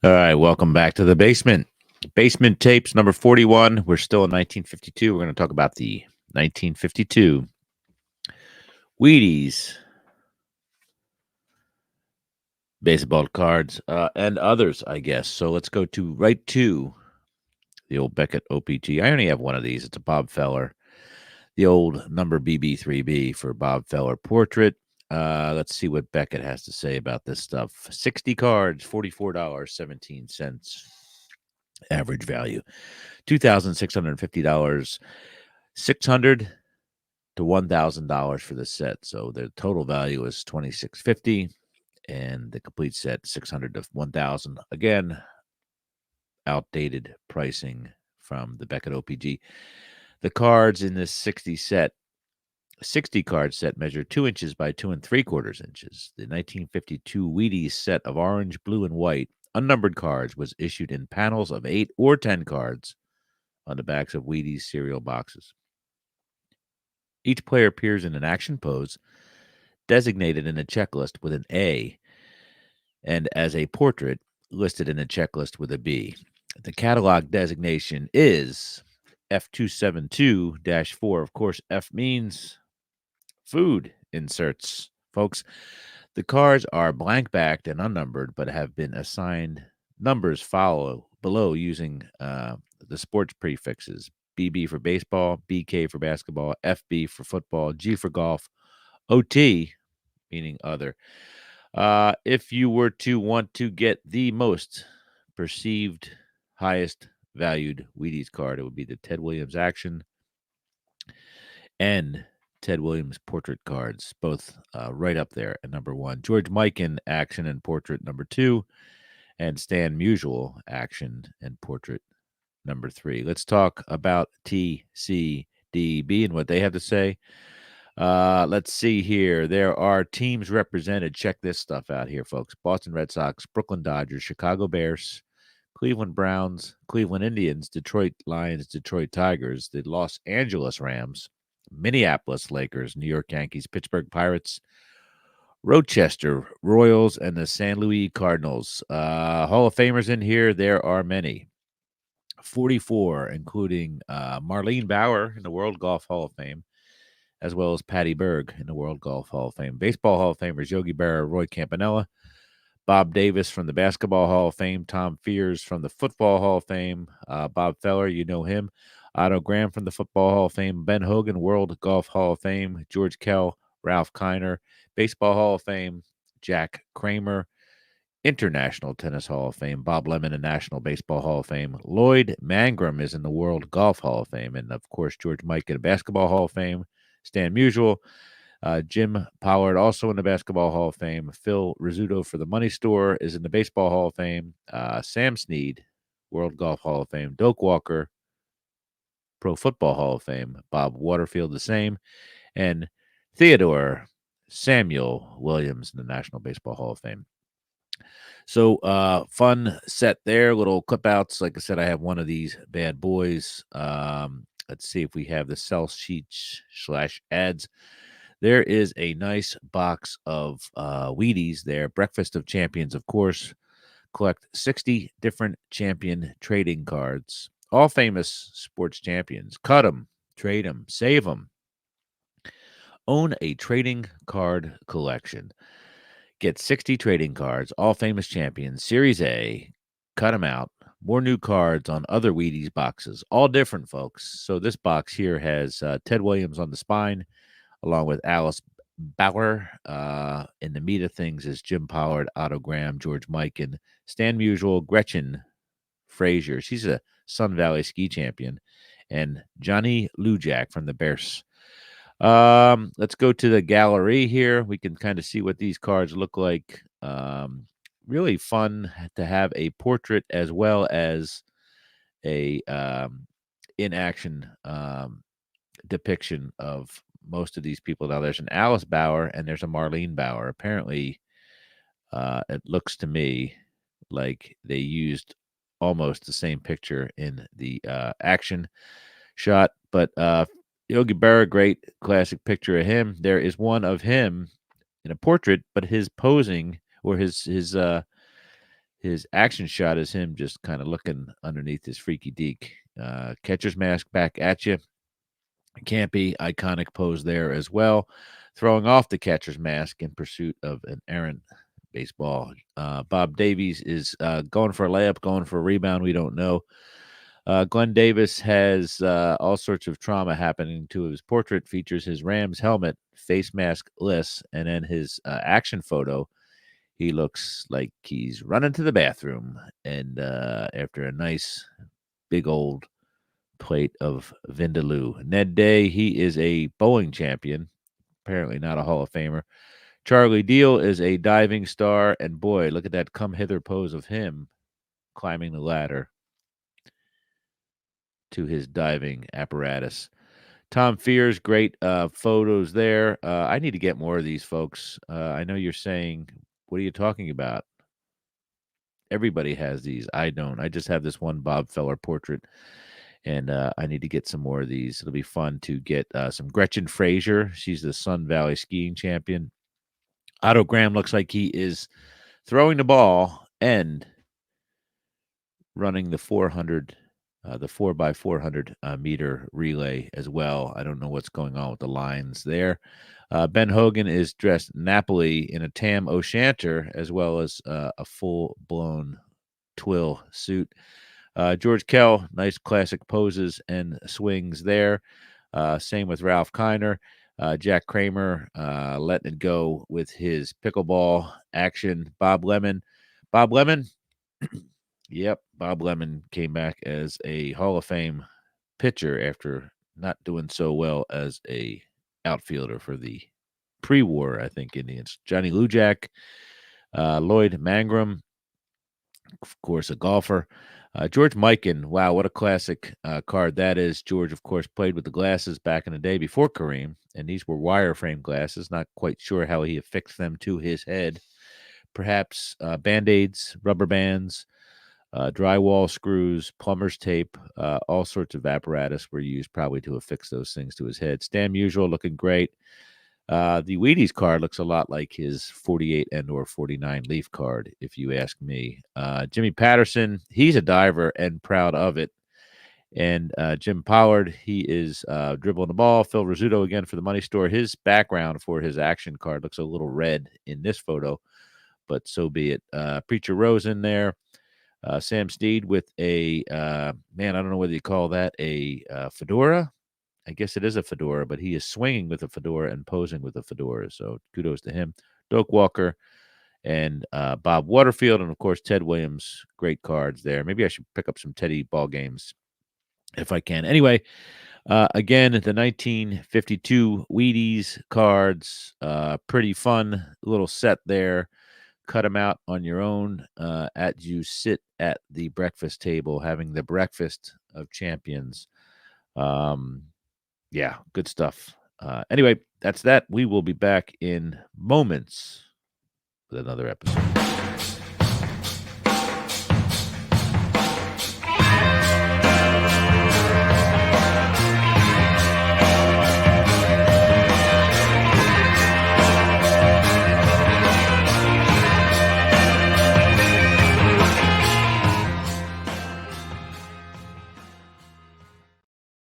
All right, welcome back to the basement. Basement tapes number 41. We're still in 1952. We're going to talk about the 1952 Wheaties baseball cards and others, I guess. So let's go to right to the old Beckett OPG. I only have one of these. It's a Bob Feller, the old number BB3B for Bob Feller portrait. Let's see what Beckett has to say about this stuff. 60 cards, $44.17 average value. $2,650, 600 to $1,000 for the set. So the total value is 2,650, and the complete set 600 to 1,000. Again, outdated pricing from the Beckett OPG. The cards in this 60 card set measure 2 inches by 2 3/4 inches. The 1952 Wheaties set of orange, blue, and white unnumbered cards was issued in panels of 8 or 10 cards on the backs of Wheaties cereal boxes. Each player appears in an action pose designated in a checklist with an A and as a portrait listed in a checklist with a B. The catalog designation is F272 4. Of course, F means food inserts, folks. The cards are blank backed and unnumbered, but have been assigned numbers follow below using the sports prefixes BB for baseball, BK for basketball, FB for football, G for golf, OT, meaning other. If you were to want to get the most perceived, highest valued Wheaties card, it would be the Ted Williams Action and Ted Williams portrait cards, both right up there at number one. George Mikan Action and Portrait number two, and Stan Musial Action and Portrait number three. Let's talk about TCDB and what they have to say. Let's see here. There are teams represented. Check this stuff out here, folks. Boston Red Sox, Brooklyn Dodgers, Chicago Bears, Cleveland Browns, Cleveland Indians, Detroit Lions, Detroit Tigers, the Los Angeles Rams, Minneapolis Lakers, New York Yankees, Pittsburgh Pirates, Rochester Royals, and the San Luis Cardinals. Hall of Famers in here, there are many. 44, including Marlene Bauer in the World Golf Hall of Fame, as well as Patty Berg in the World Golf Hall of Fame. Baseball Hall of Famers Yogi Berra, Roy Campanella, Bob Davis from the Basketball Hall of Fame, Tom Fears from the Football Hall of Fame, Bob Feller, you know him, Otto Graham from the Football Hall of Fame, Ben Hogan, World Golf Hall of Fame, George Kell, Ralph Kiner, Baseball Hall of Fame, Jack Kramer, International Tennis Hall of Fame, Bob Lemon in National Baseball Hall of Fame, Lloyd Mangrum is in the World Golf Hall of Fame, and of course, George Mike in the Basketball Hall of Fame, Stan Musial, Jim Pollard, also in the Basketball Hall of Fame. Phil Rizzuto for the Money Store is in the Baseball Hall of Fame. Sam Snead, World Golf Hall of Fame. Doak Walker, Pro Football Hall of Fame. Bob Waterfield, the same. And Theodore Samuel Williams in the National Baseball Hall of Fame. So, fun set there. Little clip outs. Like I said, I have one of these bad boys. Let's see if we have the sell sheets / ads. There is a nice box of Wheaties there. Breakfast of Champions, of course. Collect 60 different champion trading cards. All famous sports champions. Cut them, trade them, save them. Own a trading card collection. Get 60 trading cards, all famous champions, Series A. Cut them out. More new cards on other Wheaties boxes. All different, folks. So this box here has Ted Williams on the spine, along with Alice Bauer. In the meat of things is Jim Pollard, Otto Graham, George Mikan, Stan Musial, Gretchen Frazier. She's a Sun Valley ski champion. And Johnny Lujak from the Bears. Let's go to the gallery here. We can kind of see what these cards look like. Really fun to have a portrait as well as a in action depiction of most of these people. Now, there's an Alice Bauer and there's a Marlene Bauer. Apparently, it looks to me like they used almost the same picture in the action shot. But Yogi Berra, great classic picture of him. There is one of him in a portrait, but his posing or his His action shot is him just kind of looking underneath his freaky deek. Catcher's mask back at you. Campy, iconic pose there as well. Throwing off the catcher's mask in pursuit of an errant baseball. Bob Davies is going for a layup, going for a rebound. We don't know. Glenn Davis has all sorts of trauma happening to his portrait. Features his Rams helmet, face mask less, and then his action photo. He looks like he's running to the bathroom, and after a nice big old plate of Vindaloo. Ned Day, he is a bowling champion, apparently not a Hall of Famer. Charlie Deal is a diving star, and boy, look at that come hither pose of him climbing the ladder to his diving apparatus. Tom Fears, great photos there. I need to get more of these, folks. I know you're saying, what are you talking about? Everybody has these. I don't. I just have this one Bob Feller portrait, and I need to get some more of these. It'll be fun to get some Gretchen Frazier. She's the Sun Valley skiing champion. Otto Graham looks like he is throwing the ball and running the 400, the 4x400 meter relay as well. I don't know what's going on with the lines there. Ben Hogan is dressed nappily in a Tam O'Shanter as well as a full-blown twill suit. George Kell, nice classic poses and swings there. Same with Ralph Kiner. Jack Kramer letting it go with his pickleball action. Bob Lemon. Yep, Bob Lemon came back as a Hall of Fame pitcher after not doing so well as a outfielder for the pre-war, I think, Indians. Johnny Lujack, Lloyd Mangrum, of course, a golfer. George Mikan, wow, what a classic card that is. George, of course, played with the glasses back in the day before Kareem, and these were wireframe glasses. Not quite sure how he affixed them to his head. Perhaps Band-Aids, rubber bands, drywall screws, plumber's tape, all sorts of apparatus were used probably to affix those things to his head. Stan Musial looking great. The Wheaties card looks a lot like his 48 and or 49 Leaf card, if you ask me. Jimmy Patterson, he's a diver and proud of it. And Jim Pollard, he is dribbling the ball. Phil Rizzuto again for the money store. His background for his action card looks a little red in this photo, but so be it. Preacher Rose in there. Sam Snead with a, man, I don't know whether you call that a fedora. I guess it is a fedora, but he is swinging with a fedora and posing with a fedora. So kudos to him. Doak Walker and Bob Waterfield, and of course Ted Williams. Great cards there. Maybe I should pick up some Teddy ball games if I can. Anyway, again, the 1952 Wheaties cards. Pretty fun little set there. Cut them out on your own as you sit at the breakfast table having the breakfast of champions. Yeah, good stuff. Anyway, that's that. We will be back in moments with another episode.